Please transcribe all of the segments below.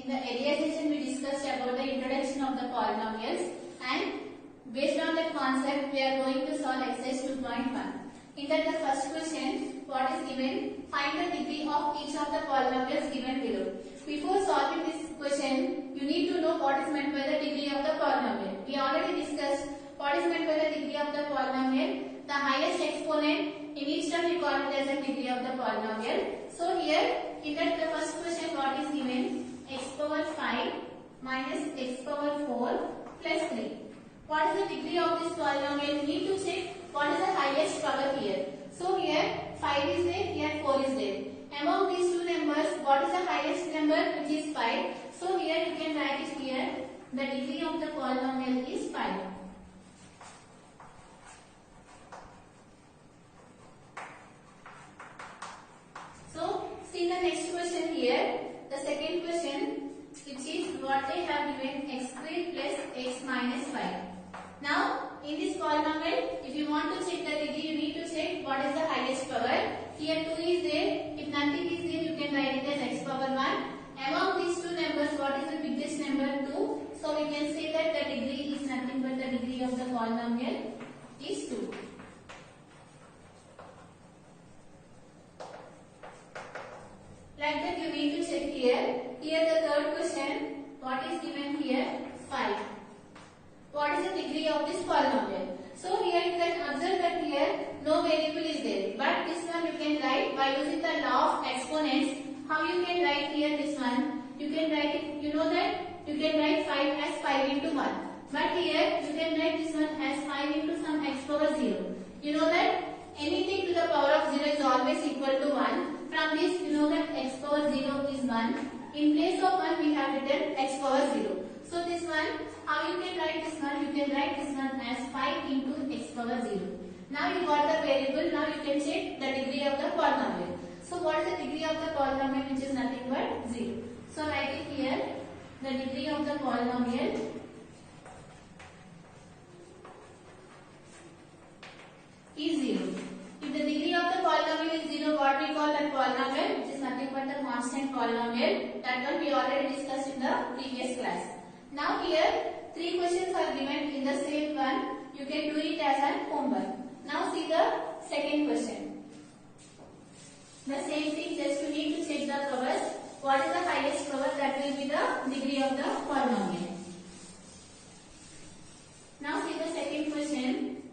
the earlier session we discussed about the introduction of the polynomials, and based on that concept we are going to solve exercise 2.1. In that the first question, what is given? Find the degree of each of the polynomials given below. Before solving this question, you need to know what is meant by the degree of the polynomial. We already discussed what is meant by the degree of the polynomial. The highest exponent in each term we call it as a degree of the polynomial. So here in that the first question, what is given? X power 5 minus x power 4 plus 3. What is the degree of this polynomial? We need to check what is the highest power here. So here 5 is there, here 4 is there. Among these two numbers, what is the highest number, which is 5? So here you can write it here. The degree of the polynomial is 5. So see the next question here. The second question, which is what they have given, x squared plus x minus 5. Now in this polynomial, if you want to check the degree, you need to check what is the highest power. Here 2 is there. If nothing is there, you can write it as x power 1. Among these two numbers, what is the biggest number? 2. So we can say that the degree is nothing but the degree of the polynomial is 2. Like that you need to check here. Here the third question, what is given here? 5. What is the degree of this polynomial? So here you can observe that here no variable is there. But this one you can write by using the law of exponents. How you can write here this one? You can write it, you know that you can write 5 as 5 into 1. But here you can write this one as 5 into some x power 0. You know that anything to the power of 0 is always equal to 1. From this you know that x power 0 is 1. In place of 1 we have written x power 0. So this one, how you can write this one? You can write this one as 5 into x power 0. Now you got the variable, now you can check the degree of the polynomial. So what is the degree of the polynomial, which is nothing but 0. So write it here, the degree of the polynomial is 0. If the degree of the polynomial is 0, what we call that polynomial? Which is nothing but the constant polynomial. That one we already discussed in the previous class. Now here 3 questions are given in the same one. You can do it as an homework. Now see the second question. The same thing, just you need to check the powers. What is the highest power? That will be the degree of the polynomial. Now see the second question.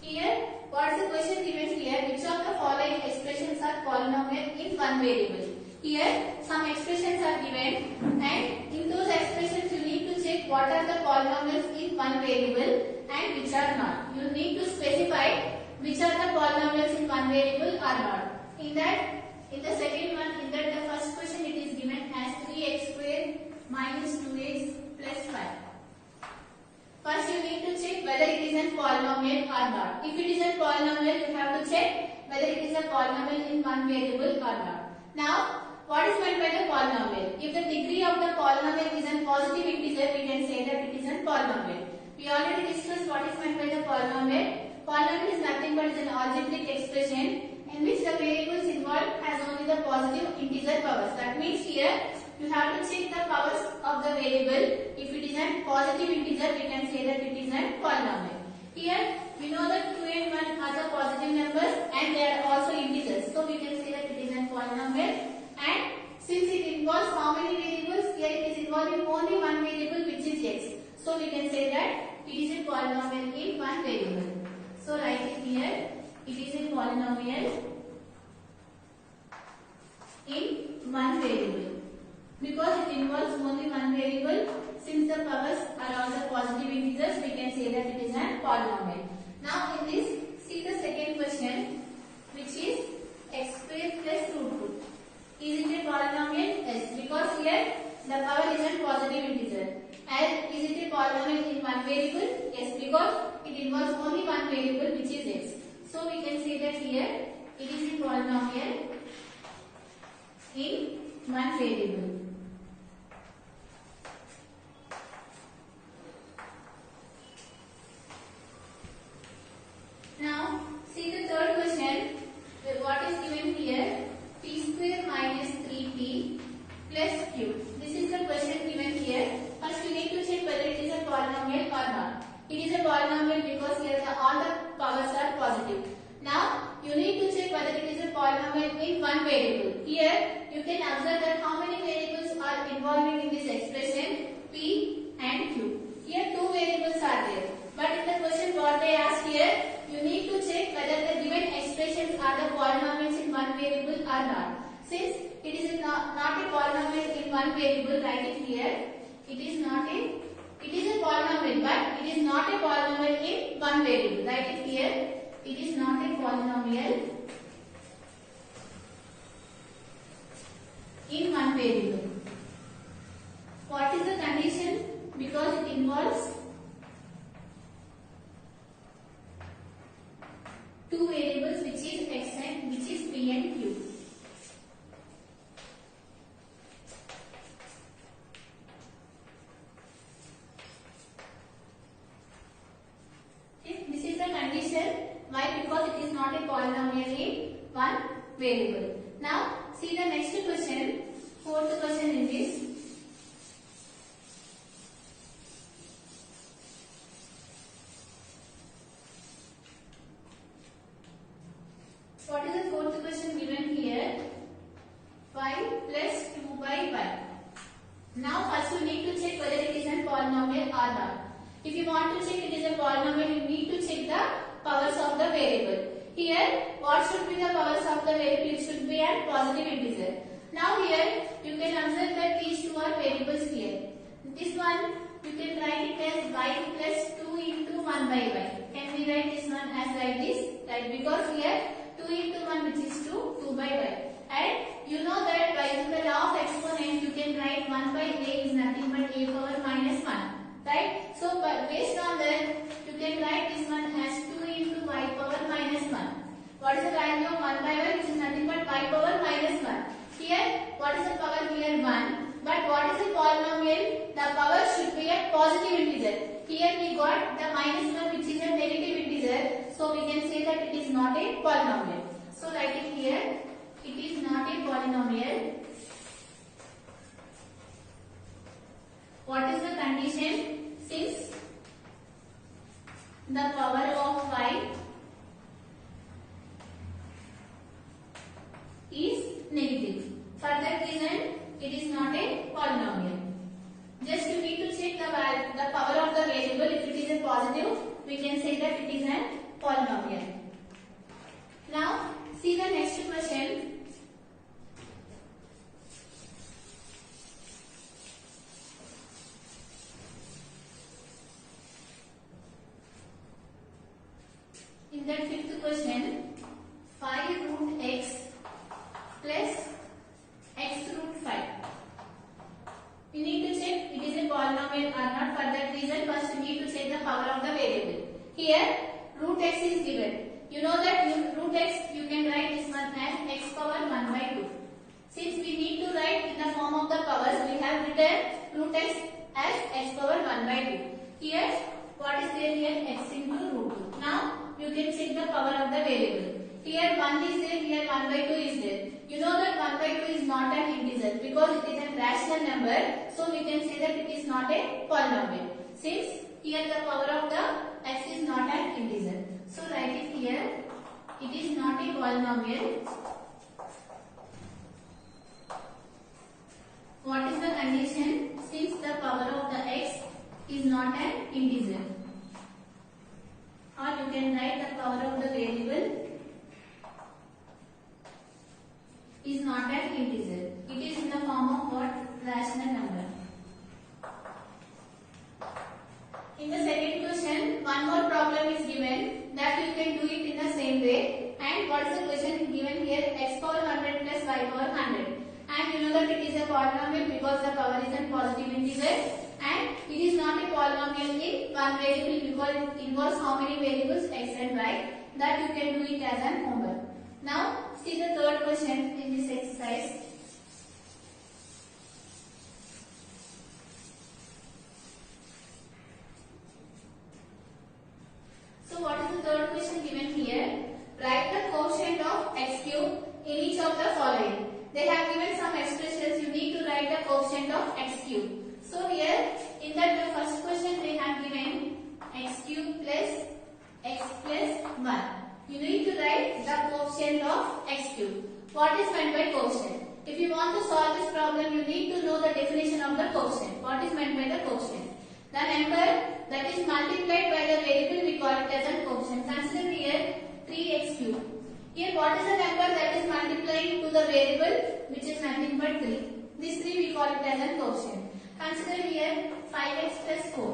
Here, what is the question given here? Which of the following expressions are polynomial in one variable? Here, some expressions are given, and in those expressions you need to check what are the polynomials in one variable and which are not. You need to specify which are the polynomials in one variable or not. In the second one, in that the first question it is given as 3x squared minus 2x plus 5. First you need to check whether it is a polynomial or not. If it is a polynomial, you have to check whether it is a polynomial in one variable or not. Now, what is meant by the polynomial? If the degree of the polynomial is a positive integer, we can say that it is a polynomial. We already discussed what is meant by the polynomial. Polynomial is nothing but is an algebraic expression in which the variables involved has only the positive integer powers. That means here you have to check the powers of the variable. If it is a positive integer, we can say that it is a polynomial. Here we know that 2 and 1 are the positive numbers and they are also integers. So we can say that it is a polynomial. And since it involves how many variables? Here it is involving only one variable, which is x. So we can say that it is a polynomial in one variable. So write it here. It is a polynomial in one variable. Because it involves only one variable, since the powers are all the positive integers, we can say that it is a polynomial. Now in this, see the second question, which is x squared plus root 2. Is it a polynomial? Yes, because here the power is a positive integer. And is it a polynomial in one variable? Yes, because it involves only one variable, which is x. So we can say that here it is a polynomial in one variable. Now see the third question. What is given here? P square minus polynomial in one variable. Here you can observe that how many variables are involved in this expression, p and q. Here two variables are there, but in the question what they ask here, you need to check whether the given expressions are the polynomials in one variable or not. Since it is not a polynomial in one variable, write it here. It is a polynomial, but it is not a polynomial in one variable. Write it here. It is not a polynomial in one variable. What is the condition? Because it involves two variables, which is x and which is p and q. This is the condition. Why? Because it is not a polynomial in one variable. Now see the next question, fourth question in this. What is the fourth question given here? 5 plus 2 by 5. Now first you need to check whether it is a polynomial or not. If you want to check it is a polynomial, you need to check the powers of the variable. Here, what should be the powers of the variable? It should be a positive integer. Now here, you can observe that these two are variables here. This one, you can write it as y plus 2 into 1 by y. Can we write this one as like this? Right, because here 2 into 1 which is 2 by y. And you know that by using the law of exponent, you can write 1 by a is nothing but a power minus 1. Right? So based on that, you can write this one as 2 into y power minus 1. What is the value of 1 by y? Which is nothing but y power minus 1. Here, what is the power here? 1. But what is a polynomial? The power should be a positive integer. Here we got the minus 1 which is a negative integer. So we can say that it is not a polynomial. So write it here. It is not a polynomial. What is the condition? Since the power of y is negative. For that reason, it is not a polynomial. Just you need to check the power of the variable. If it is a positive, we can say that it is a polynomial. Now, see the next question. In that fifth question, 5 root x plus x root 5. You need to check it is a polynomial or not. For that reason, first you need to check the power of the variable. Here, root x is given. You know that root x, you can write this one as x power 1 by 2. Since we need to write in the form of the powers, we have written root x as x power 1 by 2. Here, what is there here? X into root 2. Now, you can check the power of the variable. Here 1 is there, here 1 by 2 is there. You know that 1 by 2 is not an integer because it is a rational number. So we can say that it is not a polynomial. Since here the power of the x is not an integer. So write it here. It is not a polynomial. What is the condition? Since the power of the x is not an integer. Or you can write the power of the variable is not an integer. It is in the form of what? Rational number. In the second question, one more problem is given that you can do it in the same way. And what is the question given here? X power 100 plus y power 100. And you know that it is a polynomial because the power is a positive integer. And it is not a polynomial in one variable because it involves how many variables? X and y. That you can do it as an homework. Now, see the third question in this exercise. So, what is the third question given here? Write the quotient of x cube in each of the following. They have given some expressions. You need to write the quotient of x cube. So, here in that first question they have given x cube plus x plus 1. You need to write the quotient of x cube. What is meant by quotient? If you want to solve this problem, you need to know the definition of the quotient. What is meant by the quotient? The number that is multiplied by the variable, we call it as a quotient. Consider here 3x cube. Here what is the number that is multiplying to the variable, which is nothing but 3. This 3 we call it as a quotient. Consider here 5x plus 4.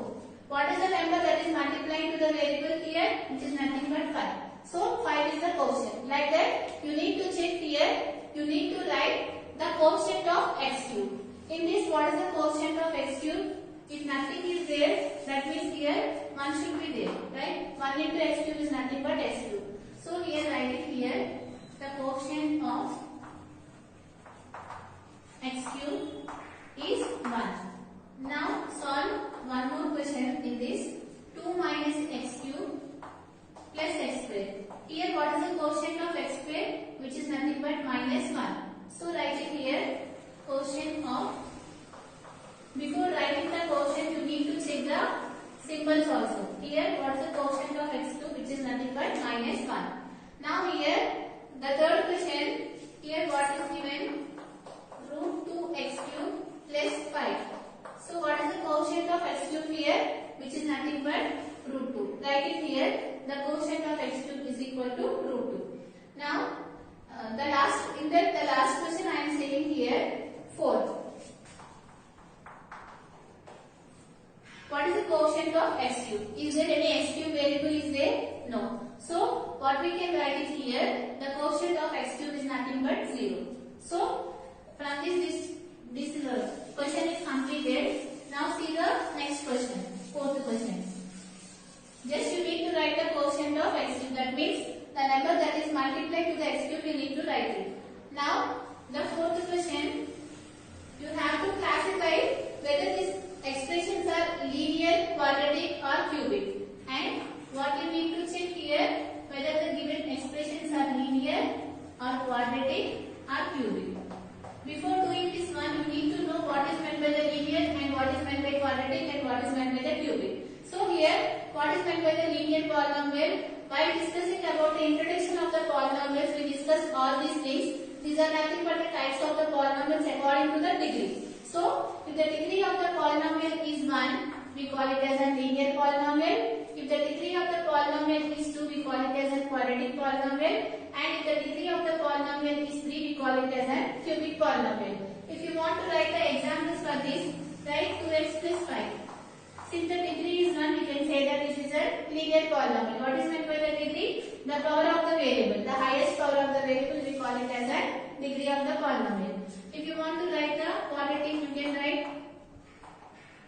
What is the number that is multiplying to the variable here, which is nothing but 5. So 5 is the quotient. Like that, you need to check here. You need to write the quotient of x cube. In this, what is the quotient of x cube? If nothing is there, that means here 1 should be there, right? 1 into x cube is nothing but x cube. So here write it here. The quotient of x cube is 1. Now solve one more question in this. 2 minus x cube plus x square. Here what is the quotient of x square, which is nothing but minus 1. So write it here. Quotient of, before writing the quotient you need to check the symbols also. Here what is the quotient of x cube, which is nothing but minus 1. Now here the third question, here what is given? Root 2x cube plus 5. So what is the quotient of x cube here, which is nothing but root 2. Write it here. The quotient of x cube is equal to root 2. Now the last question I am saying here, fourth. What is the quotient of x cube? Is there any x cube variable is there? No. So what we can write it here, the quotient of x cube is nothing but 0. So from this question is completed. Now see the next question, fourth question. Just you need to write the quotient of x cube. That means the number that is multiplied to the x cube, you need to write it. Now the fourth question, you have to classify whether these expressions are linear, quadratic or cubic. And what you need to check here, whether the given expressions are linear or quadratic or cubic. Before doing this one, you need to know what is meant by the linear and what is meant by quadratic and what is meant by the cubic. So here, what is meant by the linear polynomial? While discussing about the introduction of the polynomials, we discussed all these things. These are nothing but the types of the polynomials according to the degree. So, if the degree of the polynomial is 1, we call it as a linear polynomial. If the degree of the polynomial is 2, we call it as a quadratic polynomial. And if the degree of the polynomial is 3, we call it as a cubic polynomial. If you want to write the examples for this, write 2x plus 5. Since the degree is 1, we can say that this is a linear polynomial. What is meant by the degree? The power of the variable. The highest power of the variable, we call it as a degree of the polynomial. If you want to write the quadratic, you can write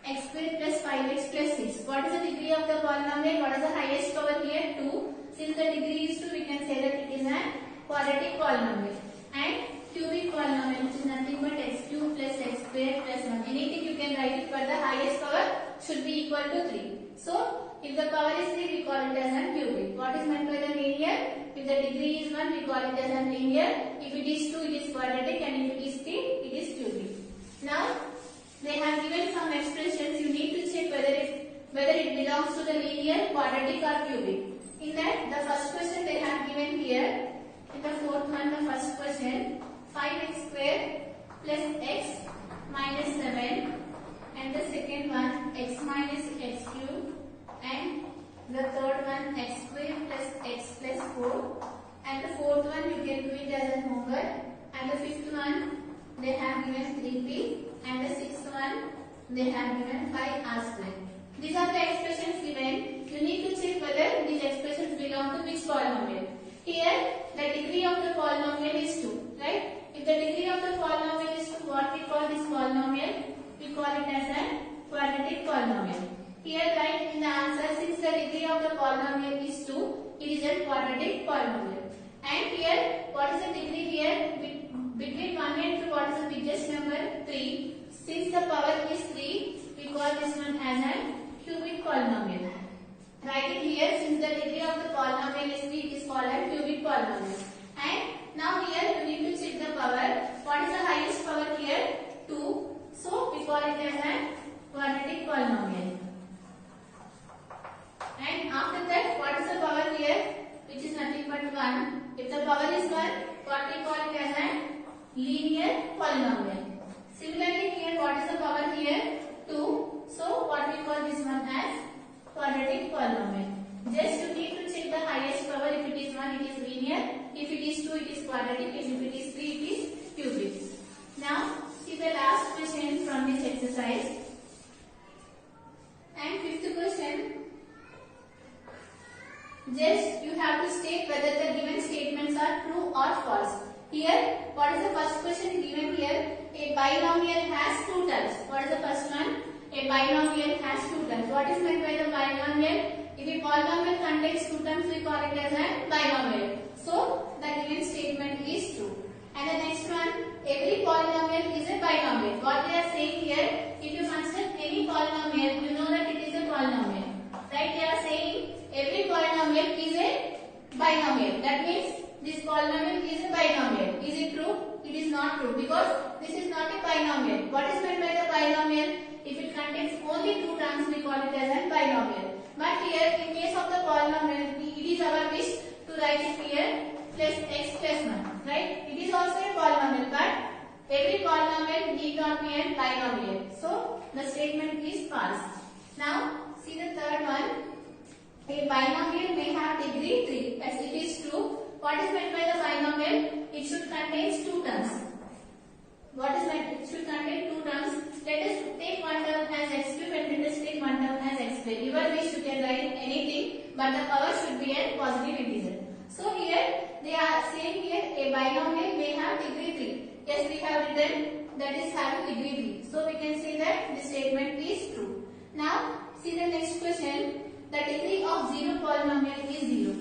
x square plus 5x plus 6. What is the degree of the polynomial? What is the highest power here? 2. Since the degree is 2, we can say that it is a quadratic polynomial. And cubic polynomial, which is nothing but x cube plus x square plus 1. Anything you can write it, but the highest power should be equal to 3. So, if the power is 3, we call it as a cubic. What is meant by the linear? If the degree is 1, we call it as a linear. If it is 2, it is quadratic, and if it is 3, it is cubic. Now, they have given some expressions. You need to check whether it belongs to the linear, quadratic or cubic. In that, the first question they have given here, in the fourth one, the first question, 5x square plus x minus 7, and the second one, x minus x cube, and the third one, x square plus x plus 4, and the fourth one you can do it as a homework, and the fifth one they have given 3p, and the sixth one they have given 5r square. These are the expressions given. You need to check whether these expressions belong to which polynomial. Here the degree of the polynomial is 2, right? If the degree of the polynomial is 2, what we call this polynomial? We call it as a quadratic polynomial. Here write in the answer, since the degree of the polynomial is 2, it is a quadratic polynomial. And here, what is the degree here? Between 1 and 2, what is the biggest number? 3. Since the power is 3, we call this one as a cubic polynomial. Write it here, since the degree of the polynomial is 3, it is called a cubic polynomial. And now here you need to check the power. What is the highest power here? 2. So we call it as a quadratic polynomial. And after that, what is the power here? Which is nothing but 1. If the power is 1, what we call it as a linear polynomial. Similarly here, what is the power here? 2. So what we call this one as quadratic polynomial. Just you need to check the highest power. If it is 1, it is linear. If it is 2, it is quadratic. If it is 3, it is cubic. Now see the last question from this exercise. And fifth question. Just you have to state whether the given statements are true or false. Here, what is the first question given here? A binomial has 2 terms. What is the first one? A binomial has 2 terms. What is meant by the binomial? If a polynomial contains 2 terms, we call it as a binomial. So, the given statement is true. And the next one, every polynomial is a binomial. What they are saying here, if you consider any polynomial, you know that it is a polynomial. Right? They are saying every polynomial is a binomial. That means this polynomial is a binomial. Is it true? It is not true because this is not a binomial. What is meant by the binomial? If it contains only 2 terms, we call it as a binomial. But here, in case of the polynomial, it is our wish to write it here plus x plus 1. Right? It is also a polynomial, but every polynomial need not be a binomial. So, the statement is false. Now, see the third one. A binomial may have degree 3. As it is true. What is meant by the binomial? It should contain 2 terms. What is meant? It should contain 2 terms. Let us take one term as x cube and let us take one term as x square. Your wish you can write anything, but the power should be a positive integer. So here they are saying here a binomial may have degree 3. Yes, we have written that is having degree 3. So we can say that the statement is true. Now see the next question. The degree of 0 polynomial is 0.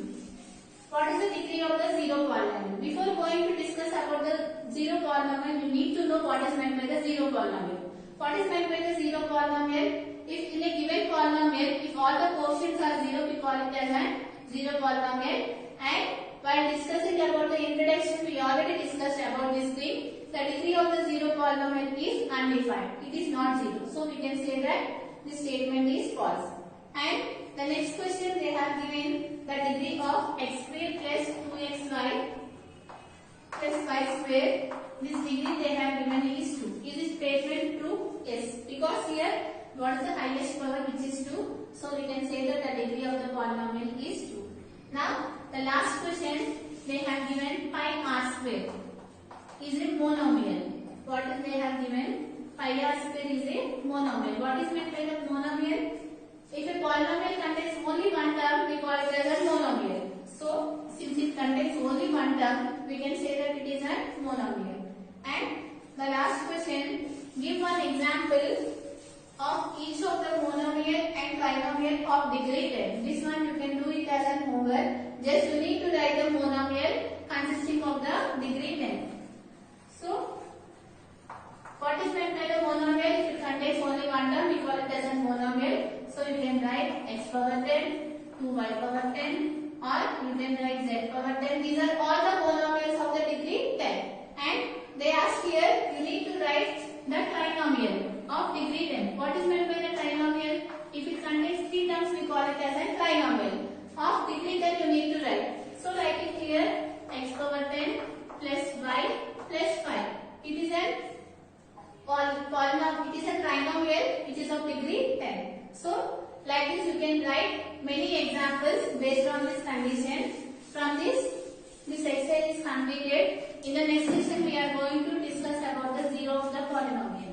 What is the degree of the 0 polynomial? Before going to discuss about the 0 polynomial, you need to know what is meant by the 0 polynomial. What is meant by the 0 polynomial? If in a given polynomial, if all the quotients are 0, we call it as a 0 polynomial. And while discussing about the introduction, we already discussed about this thing. The degree of the 0 polynomial is undefined. It is not 0. So we can say that this statement is false. And the next question they have given the degree of x square plus 2xy plus y square. This degree they have given is 2. Is this statement true? Yes. Because here what is the highest power, which is 2. So we can say that the degree of the polynomial is 2. Now the last question they have given pi r square is a monomial. What is they have given? Pi r square is a monomial. What is meant by the monomial? If a polynomial contains only one term, we call it as a monomial. So, since it contains only one term, we can say that it is a monomial. And the last question, give one example of each of the monomial and trinomial of degree 10. This one you can do it as an homework. Just you need to write the monomial consisting of the degree 10. So, what is meant by the monomial? If it contains only one term, we call it as a monomial. So you can write x power 10, 2y power 10, or you can write z power 10. These are all the monomials of the degree 10. And they ask here, you need to write the trinomial of degree 10. What is meant by the trinomial? If it contains 3 terms, we call it as a trinomial. Of degree 10, you need to write. So write it here, x power 10 plus y plus 5. It is a polynomial, it is a trinomial which is of degree 10. So, like this you can write many examples based on this condition. From this exercise is completed. In the next session we are going to discuss about the 0 of the polynomial.